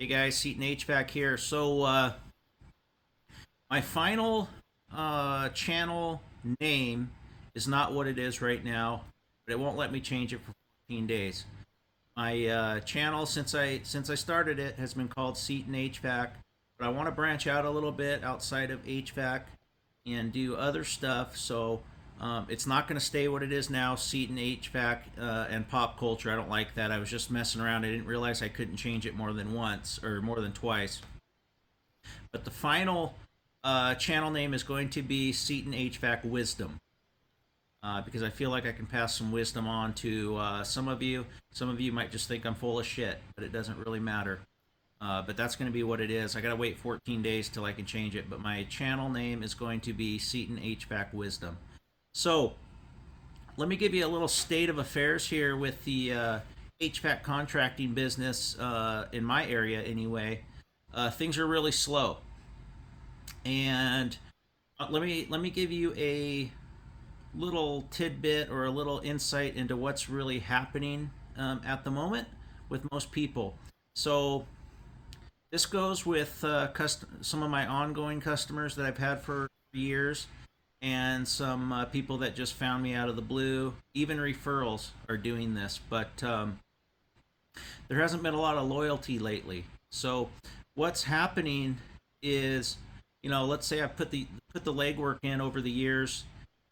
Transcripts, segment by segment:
Hey guys, Seton HVAC here. So my final channel name is not what it is right now, but it won't let me change it for 14 days. My channel since I started it has been called Seton HVAC, but I want to branch out a little bit outside of HVAC and do other stuff. So it's not going to stay what it is now, Seton HVAC and pop culture. I don't like that. I was just messing around. I didn't realize I couldn't change it more than once or more than twice. But the final channel name is going to be Seton HVAC Wisdom. Because I feel like I can pass some wisdom on to some of you. Some of you might just think I'm full of shit, but it doesn't really matter. But that's going to be what it is. I got to wait 14 days till I can change it. But my channel name is going to be Seton HVAC Wisdom. So let me give you a little state of affairs here with the HVAC contracting business in my area, anyway. Things are really slow, and let me give you a little tidbit or a little insight into what's really happening at the moment with most people. So this goes with some of my ongoing customers that I've had for years, and some people that just found me out of the blue. Even referrals are doing this, but there hasn't been a lot of loyalty lately. So what's happening is, let's say I put the legwork in over the years,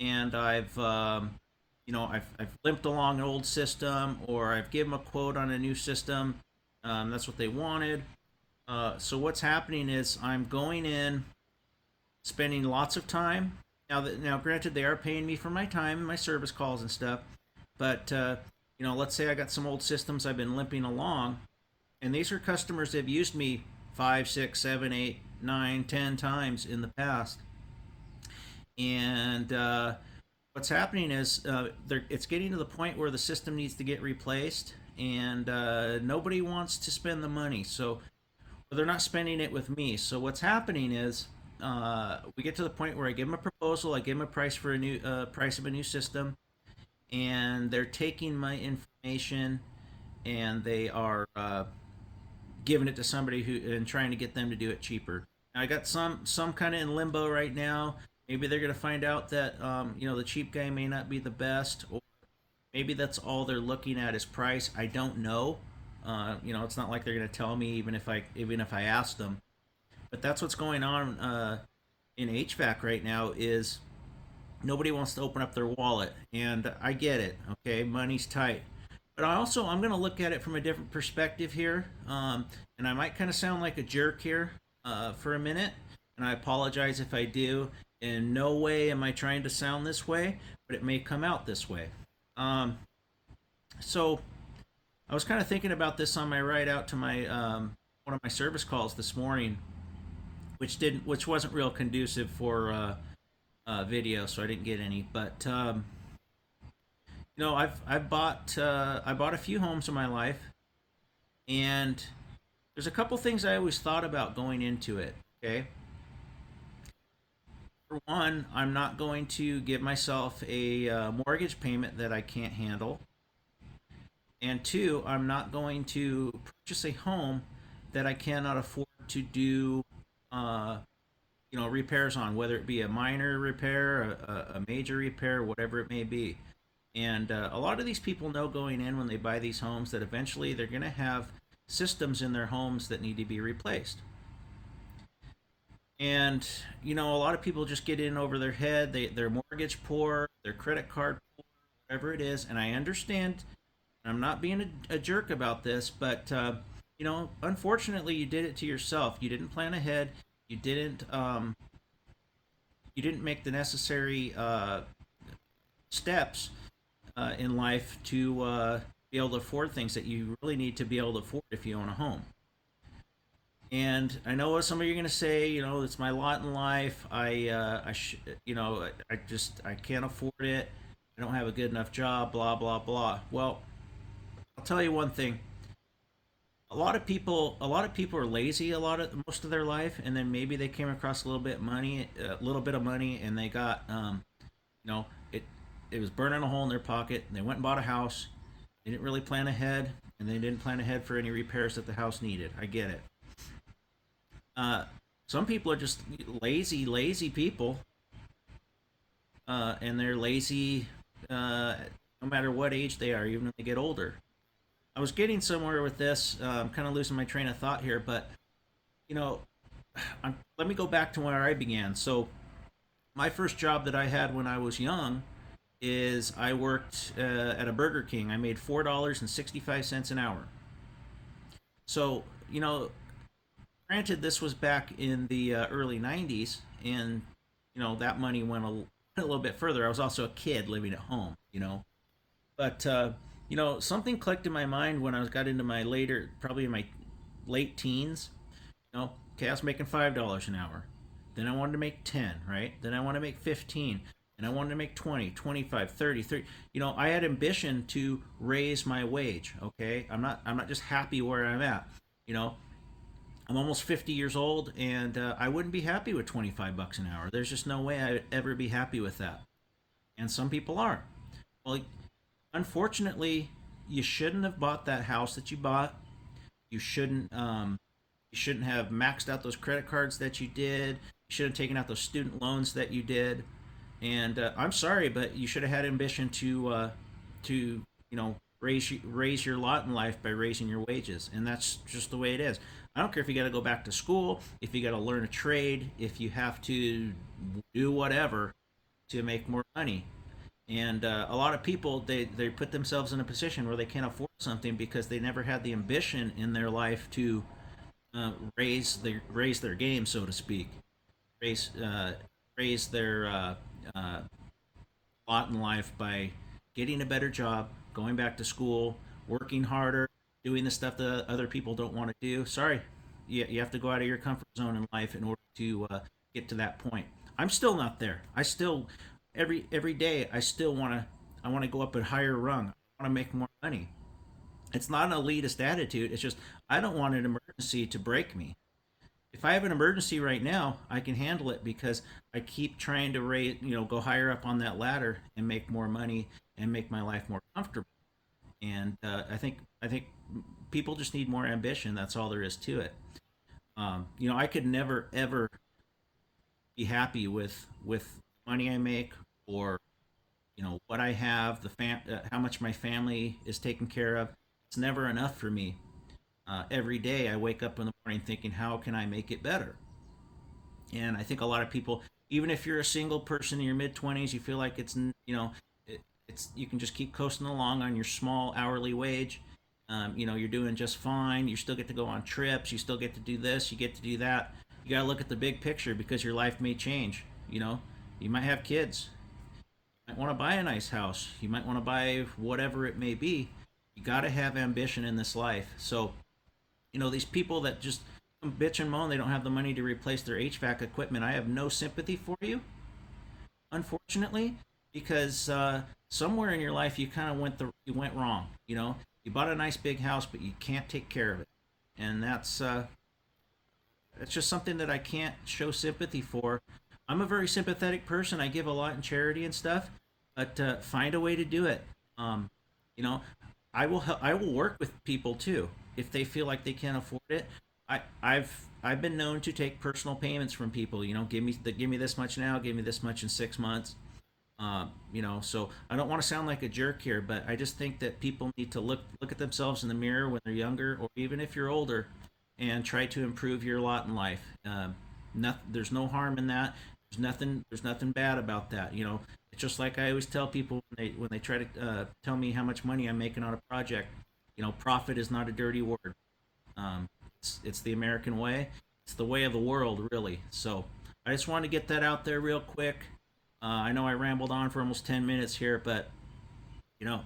and I've limped along an old system, or I've given a quote on a new system. That's what they wanted. So what's happening is I'm going in, spending lots of time. Now, granted, they are paying me for my time and my service calls and stuff, but let's say I got some old systems I've been limping along, and these are customers that have used me 5, 6, 7, 8, 9, 10 times in the past, and what's happening is it's getting to the point where the system needs to get replaced, and nobody wants to spend the money, so they're not spending it with me. So what's happening is we get to the point where I give them a proposal, I give them a price for a new price of a new system, and they're taking my information and they are giving it to somebody who and trying to get them to do it cheaper. Now, I got some kind of in limbo right now. Maybe they're going to find out that the cheap guy may not be the best, or maybe that's all they're looking at is price. I don't know. It's not like they're going to tell me even if I ask them. But that's what's going on in HVAC right now is nobody wants to open up their wallet, and I get it. Okay, money's tight, but I'm going to look at it from a different perspective here, and I might kind of sound like a jerk here for a minute, and I apologize if I do. In no way am I trying to sound this way, but it may come out this way. So I was kind of thinking about this on my ride out to my one of my service calls this morning, which wasn't real conducive for video, so I didn't get any. But I bought a few homes in my life, and there's a couple things I always thought about going into it. Okay, for one, I'm not going to give myself a mortgage payment that I can't handle, and two, I'm not going to purchase a home that I cannot afford to do repairs on, whether it be a minor repair, a major repair, whatever it may be. And a lot of these people know going in when they buy these homes that eventually they're going to have systems in their homes that need to be replaced. And a lot of people just get in over their head. They're mortgage poor, their credit card poor, whatever it is. And I understand. I'm not being a jerk about this, but unfortunately, you did it to yourself. You didn't plan ahead. You didn't. You didn't make the necessary steps in life to be able to afford things that you really need to be able to afford if you own a home. And I know what some of you are going to say. It's my lot in life. I can't afford it. I don't have a good enough job. Blah blah blah. Well, I'll tell you one thing. A lot of people are lazy most of their life, and then maybe they came across a little bit of money, and they got you know it it was burning a hole in their pocket, and they went and bought a house. They didn't really plan ahead, and they didn't plan ahead for any repairs that the house needed. I get it. Uh, some people are just lazy people, and they're lazy no matter what age they are, even if they get older. I was getting somewhere with this. I'm kind of losing my train of thought here, but you know, let me go back to where I began. So, my first job that I had when I was young is I worked at a Burger King. I made $4.65 an hour. So, granted, this was back in the early '90s, and that money went a little bit further. I was also a kid living at home, but something clicked in my mind when I got into my later, probably in my late teens. Okay, I was making $5 an hour. Then I wanted to make 10, right? Then I wanted to make 15. And I wanted to make 20, 25, 30, 30. I had ambition to raise my wage, okay? I'm not just happy where I'm at. You know, I'm almost 50 years old and I wouldn't be happy with 25 bucks an hour. There's just no way I'd ever be happy with that. And some people are. Well, unfortunately, you shouldn't have bought that house that you bought. You shouldn't have maxed out those credit cards that you did. You should have taken out those student loans that you did. And I'm sorry, but you should have had ambition to raise your lot in life by raising your wages, and that's just the way it is. I don't care if you got to go back to school, if you got to learn a trade, if you have to do whatever to make more money. And a lot of people they put themselves in a position where they can't afford something because they never had the ambition in their life to raise their game, so to speak, raise raise their lot in life by getting a better job, going back to school, working harder, doing the stuff that other people don't want to do. Sorry, you have to go out of your comfort zone in life in order to get to that point. I'm still not there. I still every day I want to go up a higher rung. I want to make more money. It's not an elitist attitude. It's just I don't want an emergency to break me. If I have an emergency right now, I can handle it because I keep trying to go higher up on that ladder and make more money and make my life more comfortable. And I think people just need more ambition. That's all there is to it. I could never ever be happy with money I make or what I have, how much my family is taken care of. It's never enough for me. Every day I wake up in the morning thinking, how can I make it better? And I think a lot of people, even if you're a single person in your mid 20s, you feel like it's you can just keep coasting along on your small hourly wage. You're doing just fine. You still get to go on trips. You still get to do this. You get to do that. You got to look at the big picture because your life may change. You might have kids. You might want to buy a nice house. You might want to buy whatever it may be. You got to have ambition in this life. So these people that just bitch and moan they don't have the money to replace their HVAC equipment. I have no sympathy for you, unfortunately, because somewhere in your life you went wrong. You bought a nice big house, but you can't take care of it, and that's just something that I can't show sympathy for. I'm a very sympathetic person. I give a lot in charity and stuff, but find a way to do it. You know, I will work with people too if they feel like they can't afford it. I've been known to take personal payments from people. Give me this much now, give me this much in 6 months. So I don't want to sound like a jerk here, but I just think that people need to look at themselves in the mirror when they're younger, or even if you're older, and try to improve your lot in life. There's no harm in that. There's nothing bad about that. It's just like I always tell people when they try to tell me how much money I'm making on a project. Profit is not a dirty word. It's the American way. It's the way of the world, really. So I just wanted to get that out there real quick. I know I rambled on for almost 10 minutes here, but you know,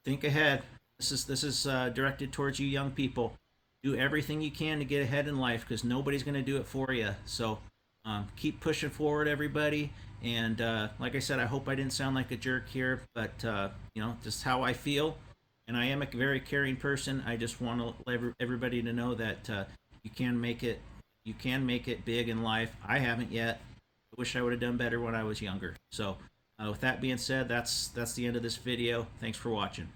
think ahead. This is directed towards you young people. Do everything you can to get ahead in life because nobody's going to do it for you. So keep pushing forward, everybody. And like I said, I hope I didn't sound like a jerk here, but just how I feel. And I am a very caring person. I just want to let everybody to know that you can make it. You can make it big in life. I haven't yet. I wish I would have done better when I was younger. So with that being said, that's the end of this video. Thanks for watching.